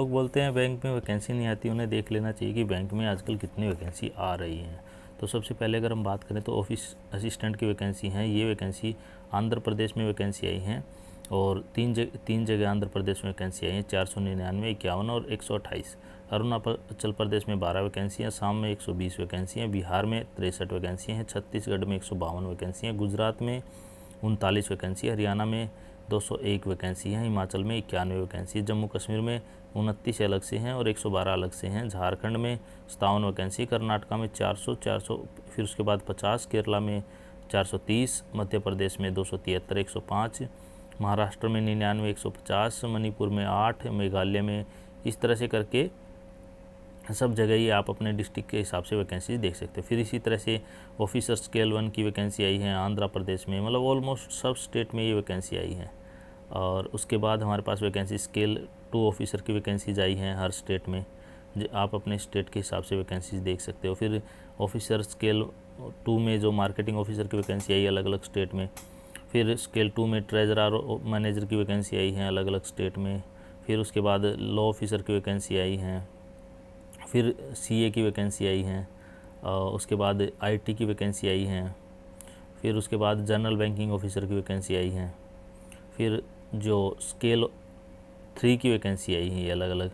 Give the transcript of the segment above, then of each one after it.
लोग बोलते हैं बैंक में वैकेंसी नहीं आती, उन्हें देख लेना चाहिए कि बैंक में आजकल कितनी वैकेंसी आ रही हैं। तो सबसे पहले अगर हम बात करें तो ऑफिस असिस्टेंट की वैकेंसी हैं। ये वैकेंसी आंध्र प्रदेश में वैकेंसी आई हैं और तीन जगह आंध्र प्रदेश में वैकेंसी आई हैं, 499, 51 और 128। अरुणाचल प्रदेश में 12 वैकेंसी हैं, असम में 120 वैकेंसी हैं, बिहार में 63 वैकेंसी हैं, छत्तीसगढ़ में 152 वैकेंसी हैं, गुजरात में 39 वैकेंसी, हरियाणा में 201 वैकेंसी हैं, हिमाचल में 91 वैकेंसी, जम्मू कश्मीर में 29 अलग से हैं और 112 अलग से हैं, झारखंड में 57 वैकेंसी, कर्नाटका में 400, फिर उसके बाद 50, केरला में 430, मध्य प्रदेश में 273, 105, महाराष्ट्र में 99, 150, मणिपुर में 8, मेघालय में, इस तरह से करके सब जगह ही आप अपने डिस्ट्रिक्ट के हिसाब से वैकेंसी देख सकते हो। फिर इसी तरह से ऑफिसर स्केल 1 की वैकेंसी आई है आंध्र प्रदेश में, मतलब ऑलमोस्ट सब स्टेट में ये वैकेंसी आई है। और उसके बाद हमारे पास वैकेंसी स्केल 2 ऑफिसर की वैकेंसीज आई हैं हर स्टेट में। आप अपने स्टेट के हिसाब से वैकेंसीज देख सकते हो। फिर ऑफिसर स्केल 2 में जो मार्केटिंग ऑफिसर की वैकेंसी आई अलग अलग स्टेट में। फिर स्केल 2 में ट्रेजरर और मैनेजर की वैकेंसी आई हैं अलग अलग स्टेट में। फिर उसके बाद लॉ ऑफिसर की वैकेंसी आई हैं। फिर सीए की वैकेंसी आई हैं। उसके बाद आईटी की वैकेंसी आई हैं। फिर उसके बाद जनरल बैंकिंग ऑफिसर की वैकेंसी आई हैं। फिर जो स्केल 3 की वैकेंसी आई है ये अलग अलग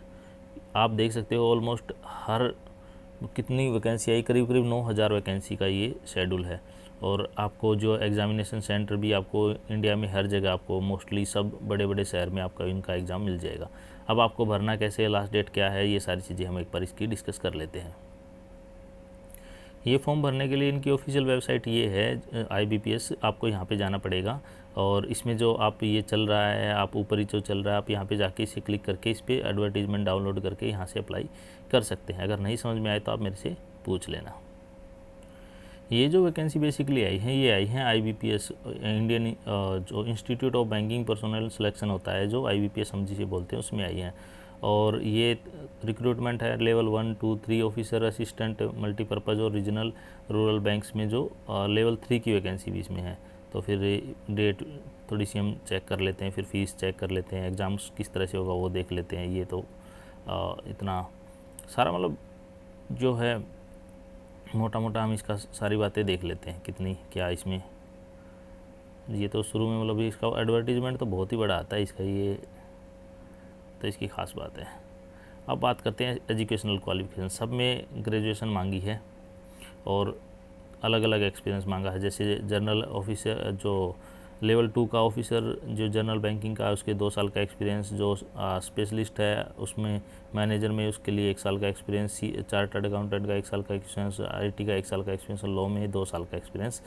आप देख सकते हो। ऑलमोस्ट हर कितनी वैकेंसी आई, करीब करीब 9000 वैकेंसी का ये शेड्यूल है। और आपको जो एग्जामिनेशन सेंटर भी आपको इंडिया में हर जगह आपको मोस्टली सब बड़े बड़े शहर में आपका इनका एग्ज़ाम मिल जाएगा। अब आपको भरना कैसे है, लास्ट डेट क्या है, ये सारी चीज़ें हम एक बार इसकी डिस्कस कर लेते हैं। ये फॉर्म भरने के लिए इनकी ऑफिशियल वेबसाइट ये है IBPS, आपको यहाँ पे जाना पड़ेगा। और इसमें जो आप ये चल रहा है, आप ऊपर ही जो चल रहा है, आप यहाँ पे जाके इसे क्लिक करके इस पर एडवर्टीजमेंट डाउनलोड करके यहाँ से अप्लाई कर सकते हैं। अगर नहीं समझ में आए तो आप मेरे से पूछ लेना। ये जो वैकेंसी बेसिकली आई हैं ये आई हैं IBPS इंडियन जो institute of banking personal selection होता है, जो IBPS हम जिसे बोलते हैं, उसमें आई हैं। और ये रिक्रूटमेंट है लेवल 1, 2, 3 ऑफिसर असिस्टेंट मल्टीपर्पज़ और रीजनल रूरल बैंक्स में, जो लेवल 3 की वैकेंसी भी इसमें है। तो फिर डेट थोड़ी सी हम चेक कर लेते हैं, फिर फीस चेक कर लेते हैं, एग्ज़ाम्स किस तरह से होगा वो देख लेते हैं। ये तो इतना सारा मतलब जो है मोटा मोटा हम इसका सारी बातें देख लेते हैं कितनी क्या इसमें। ये तो शुरू में मतलब इसका एडवर्टीजमेंट तो बहुत ही बड़ा आता है इसका, ये तो इसकी ख़ास बात है। अब बात करते हैं एजुकेशनल क्वालिफिकेशन। सब में ग्रेजुएशन मांगी है और अलग अलग एक्सपीरियंस मांगा है। जैसे जनरल ऑफिसर जो लेवल 2 का ऑफिसर जो जनरल बैंकिंग का है उसके 2 साल का एक्सपीरियंस, जो स्पेशलिस्ट है उसमें मैनेजर में उसके लिए 1 साल का एक्सपीरियंस, चार्टर्ड अकाउंटेंट का 1 साल का एक्सपीरियंस, IT का 1 साल का एक्सपीरियंस, लॉ में 2 साल का एक्सपीरियंस,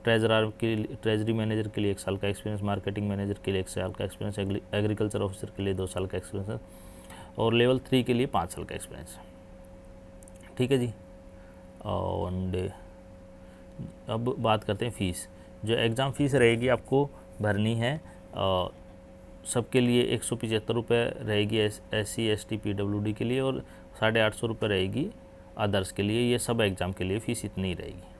ट्रेजरी मैनेजर के लिए 1 साल का एक्सपीरियंस, मार्केटिंग मैनेजर के लिए 1 साल का एक्सपीरियंस, एग्रीकल्चर ऑफिसर के लिए 2 साल का एक्सपीरियंस और लेवल 3 के लिए 5 साल का एक्सपीरियंस। ठीक है जी। और अब बात करते हैं फ़ीस। जो एग्ज़ाम फ़ीस रहेगी आपको भरनी है सबके लिए 175 रुपये रहेगी SC ST PWD के लिए, और 850 रुपये रहेगी अदर्स के लिए। ये सब एग्ज़ाम के लिए फ़ीस इतनी रहेगी।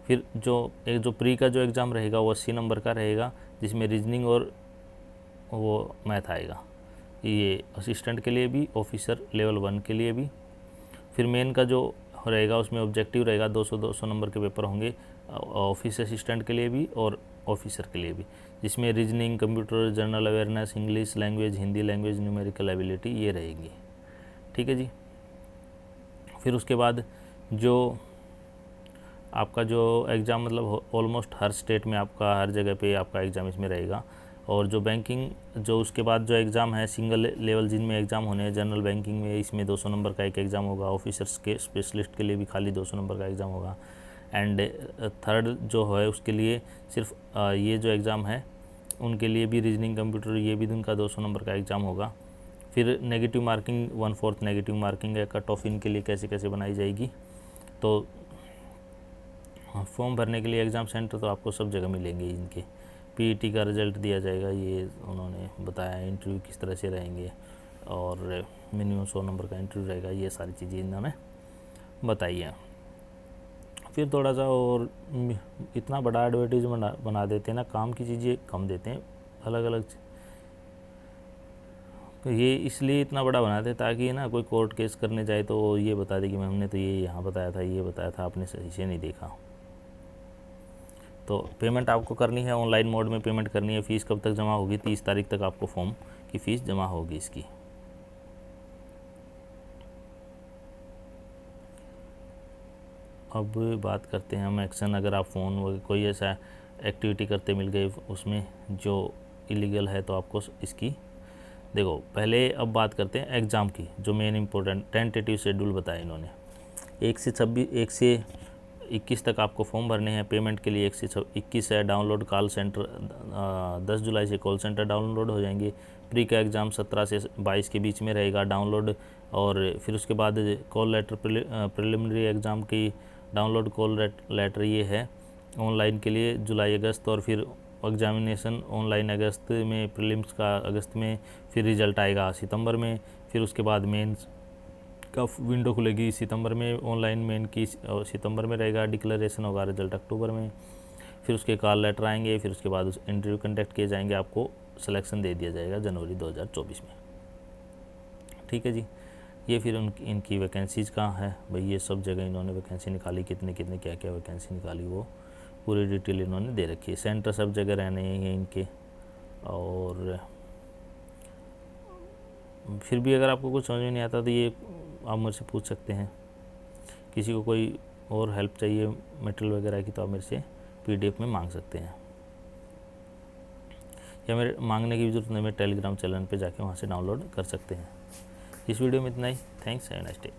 फिर जो प्री का जो एग्ज़ाम रहेगा वो 80 नंबर का रहेगा, जिसमें रीजनिंग और वो मैथ आएगा। ये असिस्टेंट के लिए भी, ऑफिसर लेवल 1 के लिए भी। फिर मेन का जो रहेगा उसमें ऑब्जेक्टिव रहेगा, 200 नंबर के पेपर होंगे ऑफिस असिस्टेंट के लिए भी और ऑफिसर के लिए भी, जिसमें reasoning, computer, general awareness, English language, Hindi language, numerical ability ये रहेगी। ठीक है जी। फिर उसके बाद जो आपका जो एग्ज़ाम मतलब ऑलमोस्ट हर स्टेट में आपका हर जगह पे आपका एग्ज़ाम इसमें रहेगा। और जो बैंकिंग जो उसके बाद जो एग्ज़ाम है सिंगल लेवल जिनमें एग्ज़ाम होने हैं, जनरल बैंकिंग में इसमें 200 नंबर का एक एग्ज़ाम होगा, ऑफिसर्स के स्पेशलिस्ट के लिए भी खाली 200 नंबर का एग्ज़ाम होगा। एंड थर्ड जो है उसके लिए सिर्फ ये जो एग्ज़ाम है उनके लिए भी रीजनिंग, कंप्यूटर ये भी उनका 200 नंबर का एग्ज़ाम होगा। फिर नेगेटिव मार्किंग 1/4 नेगेटिव मार्किंग है, कट ऑफ इनके लिए कैसे कैसे बनाई जाएगी। तो फॉर्म भरने के लिए एग्ज़ाम सेंटर तो आपको सब जगह मिलेंगे। इनके PET का रिज़ल्ट दिया जाएगा, ये उन्होंने बताया। इंटरव्यू किस तरह से रहेंगे और मिनिमम 100 नंबर का इंटरव्यू रहेगा, ये सारी चीज़ें इन्होंने बताई हैं। फिर थोड़ा सा और इतना बड़ा एडवर्टीजमेंट बना देते हैं ना, काम की चीज़ें कम देते हैं, अलग अलग तो ये इसलिए इतना बड़ा बनाते हैं ताकि ना कोई कोर्ट केस करने जाए तो ये बता दे कि मैं हमने तो ये यहाँ बताया था, ये बताया था, आपने सही से नहीं देखा। तो पेमेंट आपको करनी है, ऑनलाइन मोड में पेमेंट करनी है। फ़ीस कब तक जमा होगी? 30 तारीख तक आपको फॉर्म की फ़ीस जमा होगी इसकी। अब बात करते हैं हम एक्शन। अगर आप फ़ोन वगैरह कोई ऐसा एक्टिविटी करते मिल गए उसमें जो इलीगल है तो आपको इसकी देखो। पहले अब बात करते हैं एग्ज़ाम की, जो मेन इंपॉर्टेंट टेंटेटिव शेड्यूल बताया इन्होंने। 1 से 21 तक आपको फॉर्म भरने हैं। पेमेंट के लिए 1 से 21 है। डाउनलोड कॉल सेंटर 10 जुलाई से कॉल सेंटर डाउनलोड हो जाएंगे। प्री का एग्ज़ाम 17 से 22 के बीच में रहेगा डाउनलोड। और फिर उसके बाद कॉल लेटर प्रिलिमिनरी एग्ज़ाम की डाउनलोड कॉल लेटर ये है ऑनलाइन के लिए जुलाई अगस्त, और फिर एग्जामिनेशन ऑनलाइन अगस्त में, प्रीलिम्स का अगस्त में, फिर रिज़ल्ट आएगा सितंबर में। फिर उसके बाद मेंस का विंडो खुलेगी सितंबर में, ऑनलाइन मेन की सितंबर में रहेगा, डिक्लेरेशन होगा, रिजल्ट अक्टूबर में। फिर उसके कॉल लेटर आएंगे, फिर उसके बाद उस इंटरव्यू कंडक्ट किए जाएंगे, आपको सिलेक्शन दे दिया जाएगा जनवरी 2024 में। ठीक है जी। ये फिर इनकी वैकेंसीज़ कहाँ है भाई, ये सब जगह इन्होंने वैकेंसी निकाली, कितने कितने क्या क्या वैकेंसी निकाली वो पूरी डिटेल इन्होंने दे रखी है। सेंटर सब जगह रहने हैं इनके। और फिर भी अगर आपको कुछ समझ में नहीं आता तो ये आप मुझसे पूछ सकते हैं। किसी को कोई और हेल्प चाहिए मटेरियल वगैरह की तो आप मेरे से PDF में मांग सकते हैं, या मेरे मांगने की भी जरूरत नहीं, मेरे टेलीग्राम चैनल पे जाके वहाँ से डाउनलोड कर सकते हैं। इस वीडियो में इतना ही। Thanks, have a nice day.